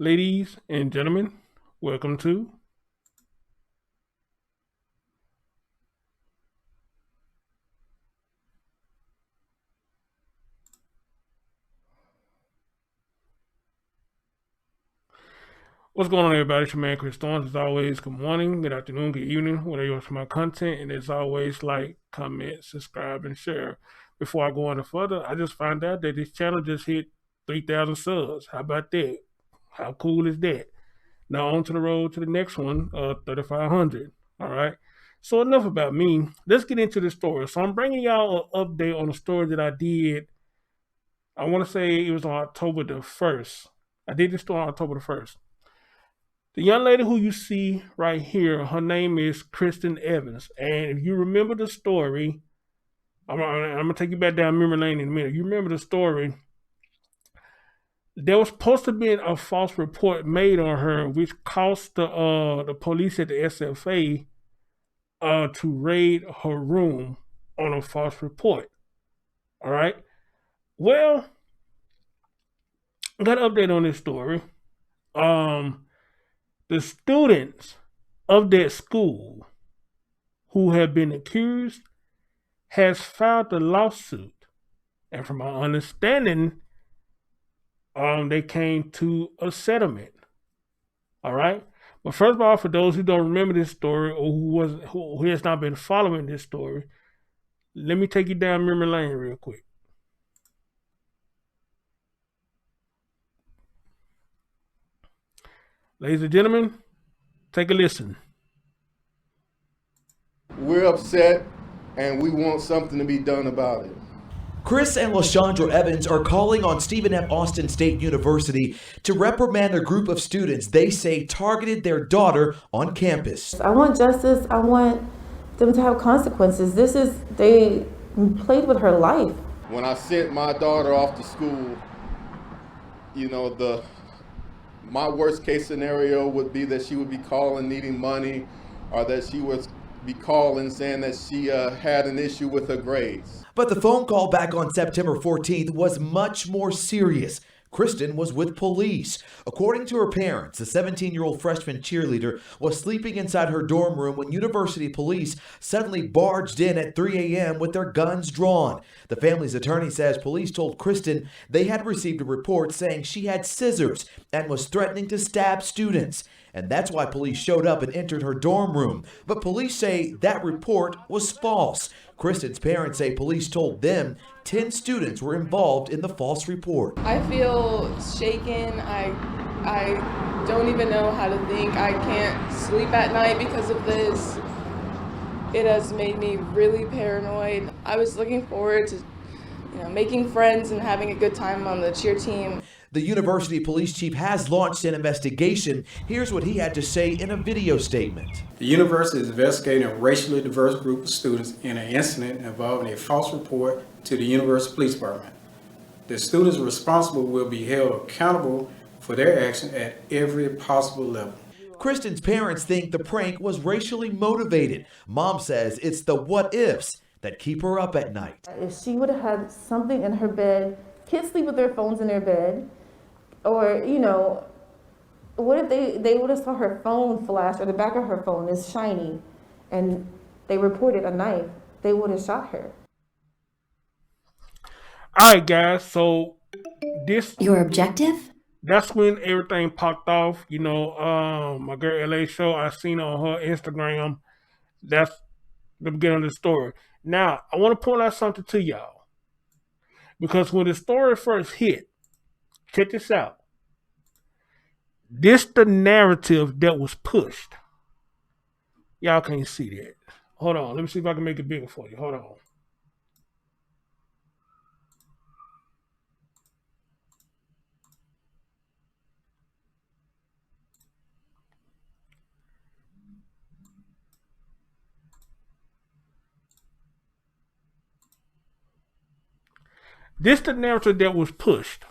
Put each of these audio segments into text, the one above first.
Ladies and gentlemen, welcome to what's going on, everybody. It's your man Christin. As always, good morning, good afternoon, good evening, whenever you watch my content. And as always, like, comment, subscribe, and share. Before I go any further, I just found out that this channel just hit 3,000 subs. How about that? How cool is that? Now on to the road to the next one, 3,500. All right. So enough about me. Let's get into the story. So I'm bringing y'all an update on the story that I did. I want to say it was on October the 1st. I did this story on October the 1st. The young lady who you see right here, her name is Christin Evans. And if you remember the story, I'm going to take you back down memory lane in a minute. You remember the story. There was supposed to be a false report made on her, which caused the police at the SFA to raid her room on a false report. All right. Well, I got an update on this story. The students of that school who have been accused has filed a lawsuit, and from my understanding, they came to a settlement. All right. But first of all, for those who don't remember this story or who has not been following this story, let me take you down memory lane real quick. Ladies and gentlemen, take a listen. We're upset and we want something to be done about it. Chris and LaShondra Evans are calling on Stephen F. Austin State University to reprimand a group of students they say targeted their daughter on campus. I want justice. I want them to have consequences. They played with her life. When I sent my daughter off to school, my worst case scenario would be that she would be calling needing money, or that she would be calling saying that she had an issue with her grades. But the phone call back on September 14th was much more serious. Christin was with police. According to her parents, the 17-year-old freshman cheerleader was sleeping inside her dorm room when university police suddenly barged in at 3 a.m. with their guns drawn. The family's attorney says police told Christin they had received a report saying she had scissors and was threatening to stab students. And that's why police showed up and entered her dorm room. But police say that report was false. Christin's parents say police told them 10 students were involved in the false report. I feel shaken. I don't even know how to think. I can't sleep at night because of this. It has made me really paranoid. I was looking forward to making friends and having a good time on the cheer team. The university police chief has launched an investigation. Here's what he had to say in a video statement. The university is investigating a racially diverse group of students in an incident involving a false report to the university police department. The students responsible will be held accountable for their action at every possible level. Christin's parents think the prank was racially motivated. Mom says it's the what ifs that keep her up at night. If she would have had something in her bed, kids sleep with their phones in their bed, or, what if they would have saw her phone flash, or the back of her phone is shiny, and they reported a knife, they would have shot her. All right, guys. So Your objective? that's when everything popped off. My girl LA show, I seen on her Instagram. That's the beginning of the story. Now, I want to point out something to y'all. Because when the story first hit, check this out. This the narrative that was pushed. Y'all can't see that. Hold on. Let me see if I can make it bigger for you. Hold on. This the narrative that was pushed.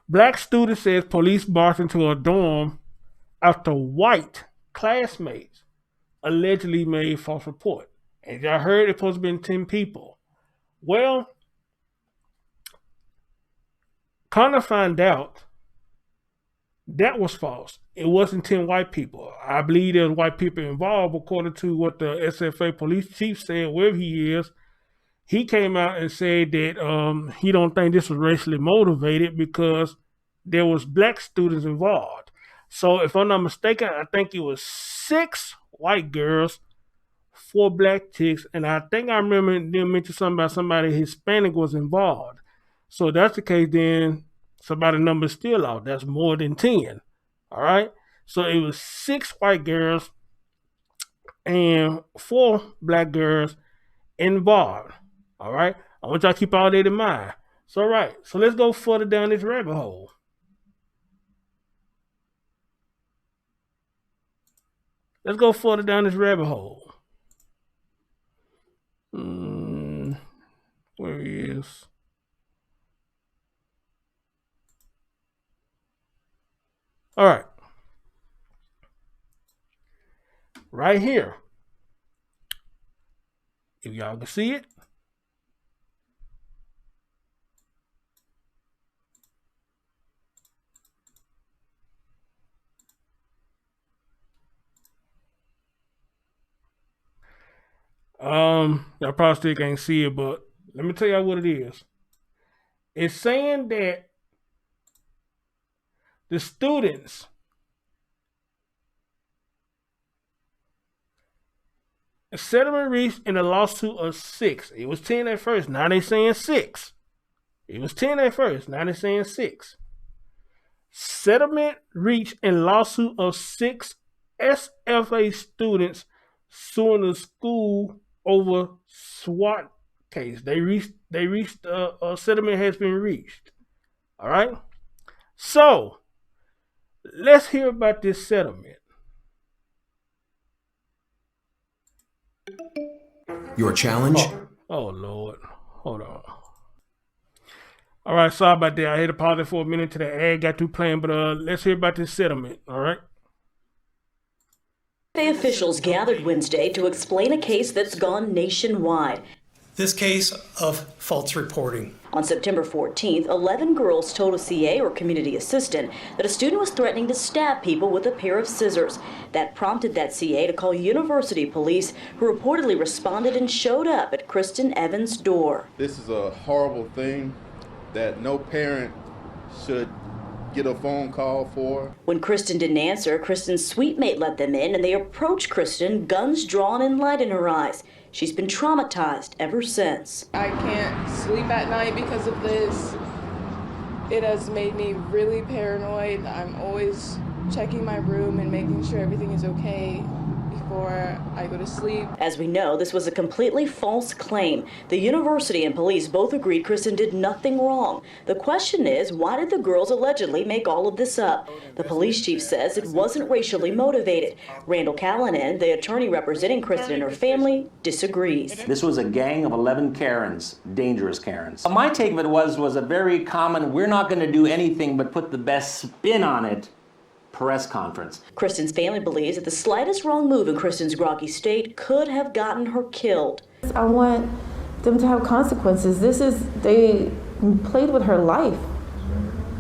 Black student says police barged into a dorm after white classmates allegedly made false report. And y'all heard it's supposed to be 10 people. Well, Kind of find out that was false. It wasn't 10 white people. I believe there's white people involved, according to what the SFA police chief said, wherever he is. He came out and said that he don't think this was racially motivated because there was black students involved. So if I'm not mistaken, I think it was 6 white girls, 4 black chicks, and I think I remember them mention something about somebody Hispanic was involved. So if that's the case, then somebody number still out. That's more than 10. All right. So it was 6 white girls and 4 black girls involved. All right. I want y'all to keep all that in mind. So, all right. So let's go further down this rabbit hole. Let's go further down this rabbit hole. Where he is? All right. Right here. If y'all can see it. Y'all probably still can't see it, but let me tell y'all what it is. It's saying that the students a settlement reached in a lawsuit of 6. It was 10 at first. Now they saying 6. It was 10 at first. Now they saying 6. Settlement reached in lawsuit of 6 SFA students suing the school over SWAT case. They reached a settlement has been reached. All right. So let's hear about this settlement. Your challenge? Oh Lord. Hold on. All right, sorry about that. I had to pause it for a minute till the ad got through playing, but let's hear about this settlement. All right. Officials gathered Wednesday to explain a case that's gone nationwide. This case of false reporting. On September 14th, 11 girls told a CA or community assistant that a student was threatening to stab people with a pair of scissors. That prompted that CA to call university police, who reportedly responded and showed up at Christin Evans' door. This is a horrible thing that no parent should get a phone call for. When Christin didn't answer, Christin's suite mate let them in, and they approached Christin, guns drawn and light in her eyes. She's been traumatized ever since. I can't sleep at night because of this. It has made me really paranoid. I'm always checking my room and making sure everything is okay before I go to sleep. As we know, this was a completely false claim. The university and police both agreed Christin did nothing wrong. The question is, why did the girls allegedly make all of this up? The police chief says it wasn't racially motivated. Randall Callanan, the attorney representing Christin and her family, disagrees. This was a gang of 11 Karens, dangerous Karens. My take of it was a very common, we're not going to do anything but put the best spin on it press conference. Christin's family believes that the slightest wrong move in Christin's groggy state could have gotten her killed. I want them to have consequences. They played with her life.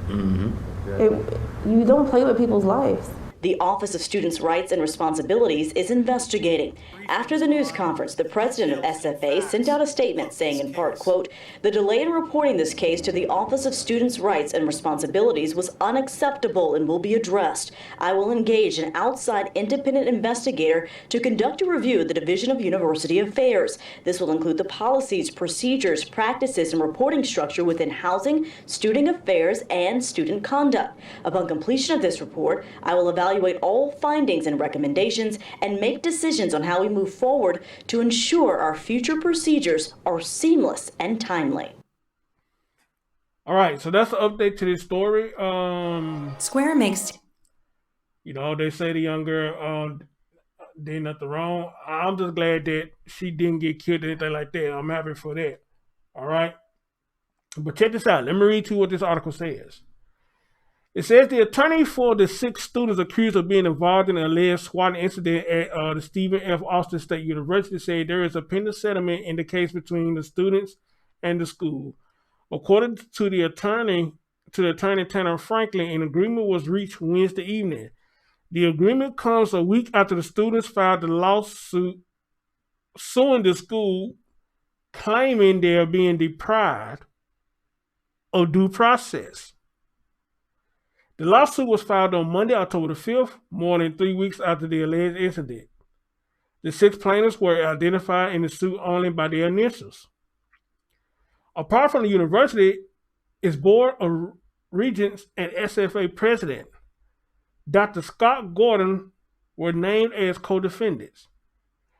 You don't play with people's lives. The Office of Students' Rights and Responsibilities is investigating. After the news conference, the president of SFA sent out a statement saying in part, quote, "The delay in reporting this case to the Office of Students' Rights and Responsibilities was unacceptable and will be addressed. I will engage an outside independent investigator to conduct a review of the Division of University Affairs. This will include the policies, procedures, practices, and reporting structure within housing, student affairs, and student conduct. Upon completion of this report, I will evaluate all findings and recommendations and make decisions on how we move forward to ensure our future procedures are seamless and timely." All right, so that's the update to this story. Square makes... You know, they say the young girl did nothing wrong. I'm just glad that she didn't get killed or anything like that. I'm happy for that. All right. But check this out. Let me read to you what this article says. It says the attorney for the 6 students accused of being involved in an alleged swatting incident at the Stephen F. Austin State University said there is a pending settlement in the case between the students and the school. According to the attorney, to the attorney Tanner Franklin, an agreement was reached Wednesday evening. The agreement comes a week after the students filed the lawsuit suing the school, claiming they are being deprived of due process. The lawsuit was filed on Monday, October the 5th, more than 3 weeks after the alleged incident. The 6 plaintiffs were identified in the suit only by their initials. Apart from the university, its Board of Regents and SFA president, Dr. Scott Gordon, were named as co-defendants.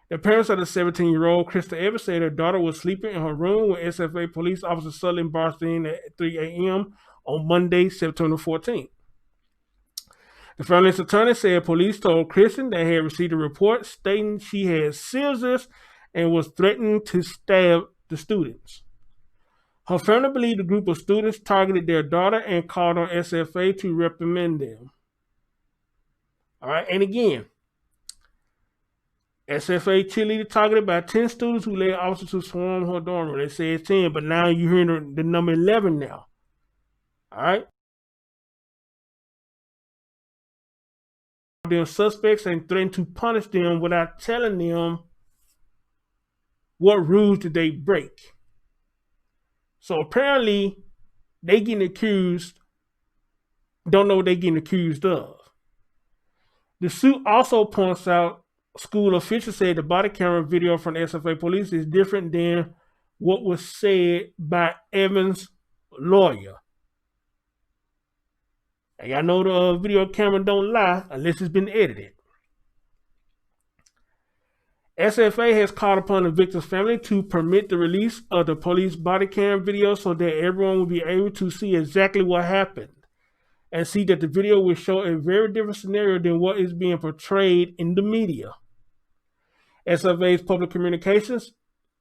The parents of the 17-year-old Christin Evans said her daughter was sleeping in her room when SFA police officer Sutherland barged in at 3 a.m. on Monday, September 14th. The family's attorney said police told Christin they had received a report stating she had scissors and was threatening to stab the students. Her family believed a group of students targeted their daughter and called on SFA to reprimand them. All right, and again, SFA cheerleader targeted by 10 students who led officers to swarm her dorm room. They said 10, but now you're hearing the number 11 now. All right. Them suspects and threatened to punish them without telling them what rules did they break. So apparently they getting accused, don't know what they're getting accused of. The suit also points out school officials said the body camera video from the SFA police is different than what was said by Evans' lawyer. And y'all know the video camera don't lie unless it's been edited. SFA has called upon the victim's family to permit the release of the police body cam video so that everyone will be able to see exactly what happened and see that the video will show a very different scenario than what is being portrayed in the media. SFA's public communications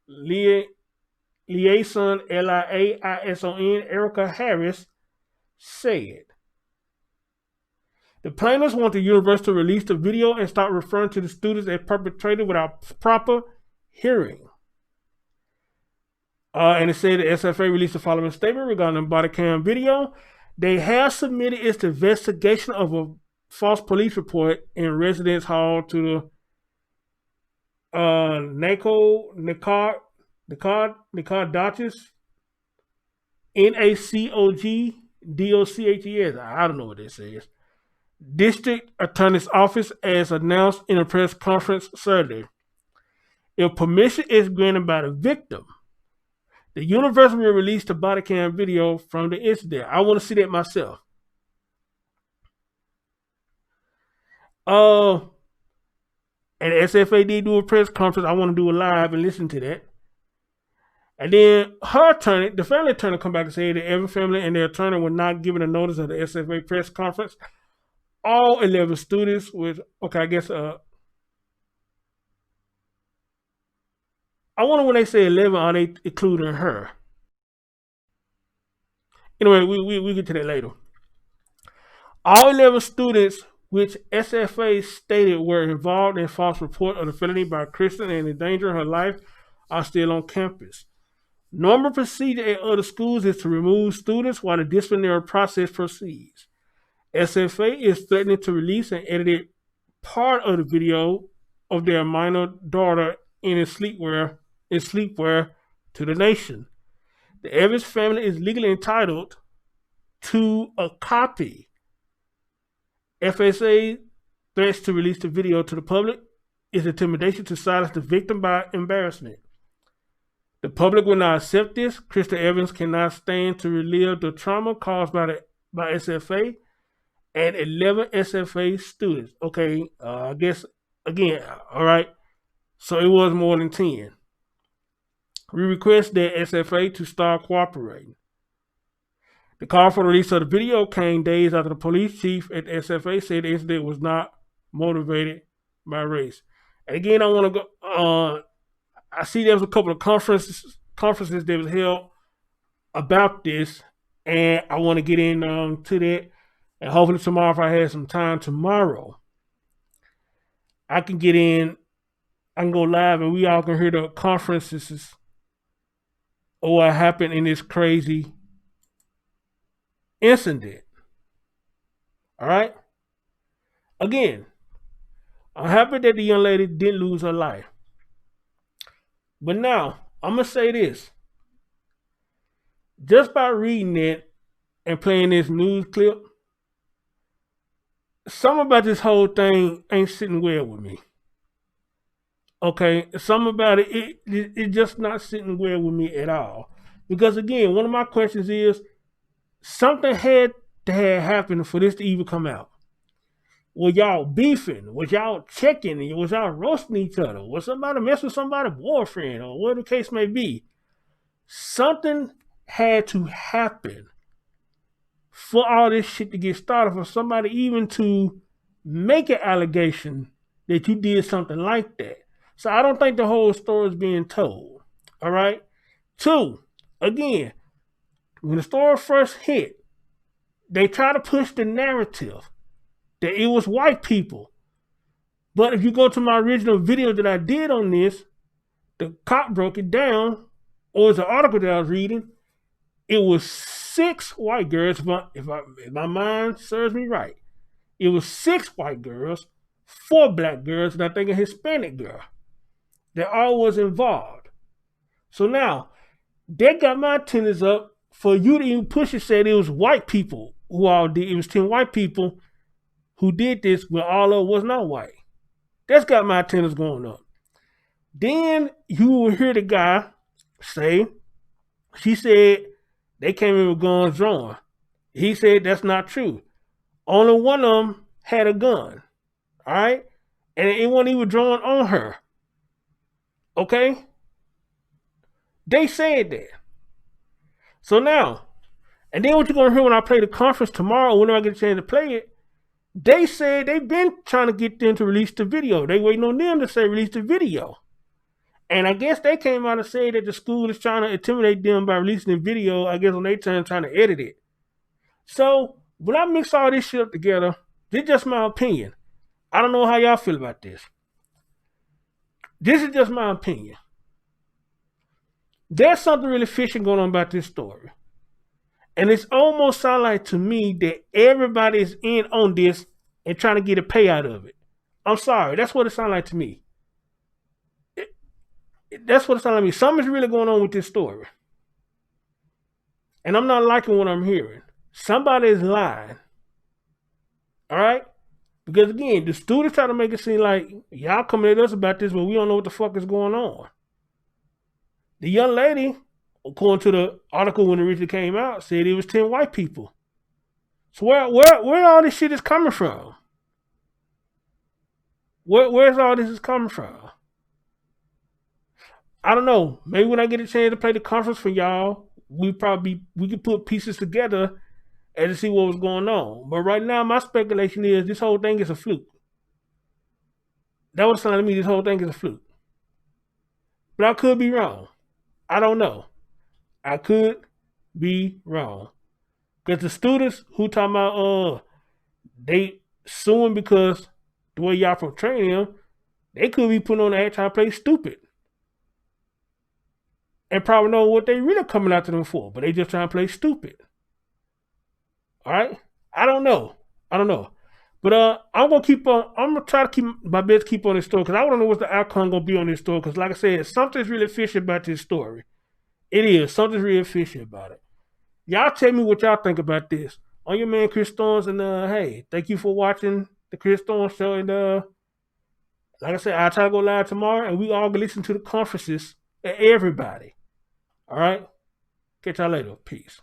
liaison, Liaison, Erica Harris, said, the plaintiffs want the university to release the video and start referring to the students as perpetrated without proper hearing. And it said the SFA released the following statement regarding the body cam video. They have submitted its investigation of a false police report in Residence Hall to the Nicodachus, NACOG, I don't know what this says. District Attorney's Office as announced in a press conference Saturday. If permission is granted by the victim, the university will release the body cam video from the incident. I want to see that myself. And SFA did do a press conference. I want to do a live and listen to that. And then her attorney, the family attorney, come back and say that every family and their attorney were not given a notice of the SFA press conference. All 11 students with, okay, I guess, I wonder when they say 11, are they including her? Anyway, we get to that later. All 11 students, which SFA stated were involved in false report of the felony by Christin and endangering her life, are still on campus. Normal procedure at other schools is to remove students while the disciplinary process proceeds. SFA is threatening to release an edited part of the video of their minor daughter in sleepwear to the nation. The Evans family is legally entitled to a copy. FSA threats to release the video to the public is intimidation to silence the victim by embarrassment. The public will not accept this. Christin Evans cannot stand to relive the trauma caused by SFA and 11 SFA students. Okay, I guess, again, all right, so it was more than 10. We request that SFA to start cooperating. The call for the release of the video came days after the police chief at the SFA said the incident was not motivated by race. And again, I want to go, I see there was a couple of conferences that was held about this, and I want to get in to that. And hopefully tomorrow, if I have some time tomorrow, I can get in, I can go live and we all can hear the conferences or what happened in this crazy incident. All right? Again, I'm happy that the young lady didn't lose her life. But now, I'm going to say this. Just by reading it and playing this news clip, something about this whole thing ain't sitting well with me. Okay? Something about it's just not sitting well with me at all. Because again, one of my questions is, something had to have happened for this to even come out. Was y'all beefing? Was y'all checking? Was y'all roasting each other? Was somebody messing with somebody's boyfriend or whatever the case may be? Something had to happen for all this shit to get started, for somebody even to make an allegation that you did something like that. So I don't think the whole story is being told. All right? 2, again, when the story first hit, they try to push the narrative that it was white people. But if you go to my original video that I did on this, the cop broke it down, or it's an article that I was reading. It was 6 white girls, if my mind serves me right. It was 6 white girls, 4 black girls, and I think a Hispanic girl. That all was involved. So now, that got my antennas up for you to even push it, said it was white people who all did. It was 10 white people who did this when all of it was not white. That's got my antennas going up. Then you will hear the guy say, she said they came in with guns drawn. He said that's not true. Only one of them had a gun. All right? And it wasn't even drawn on her. Okay? They said that. So now, and then what you're going to hear when I play the conference tomorrow, whenever I get a chance to play it, they said they've been trying to get them to release the video. They waiting on them to say release the video. And I guess they came out and said that the school is trying to intimidate them by releasing the video, I guess on their turn trying to edit it. So when I mix all this shit up together, this is just my opinion. I don't know how y'all feel about this. This is just my opinion. There's something really fishy going on about this story. And it's almost sound like to me that everybody is in on this and trying to get a payout of it. I'm sorry. That's what it sounds like to me. That's what it sounds like to me. Something's really going on with this story. And I'm not liking what I'm hearing. Somebody is lying. All right? Because again, the students try to make it seem like y'all coming at us about this, but we don't know what the fuck is going on. The young lady, according to the article when it originally came out, said it was 10 white people. So where all this shit is coming from? Where's all this is coming from? I don't know. Maybe when I get a chance to play the conference for y'all, we could put pieces together and to see what was going on. But right now, my speculation is this whole thing is a fluke. That was telling me this whole thing is a fluke. But I could be wrong. I don't know. I could be wrong. Because the students who talking about they suing because the way y'all portraying them, they could be putting on the act trying to play stupid. And probably know what they really coming after them for, but they just trying to play stupid. All right? I don't know. But I'm gonna try to keep my best keep on this story because I want to know what the outcome gonna be on this story. Because like I said, something's really fishy about this story. It is. Something's really fishy about it. Y'all tell me what y'all think about this. On your man Chris Storms, and hey, thank you for watching the Chris Storms show. And like I said, I'll try to go live tomorrow, and we all can listen to the conferences and everybody. All right? Catch y'all later. Peace.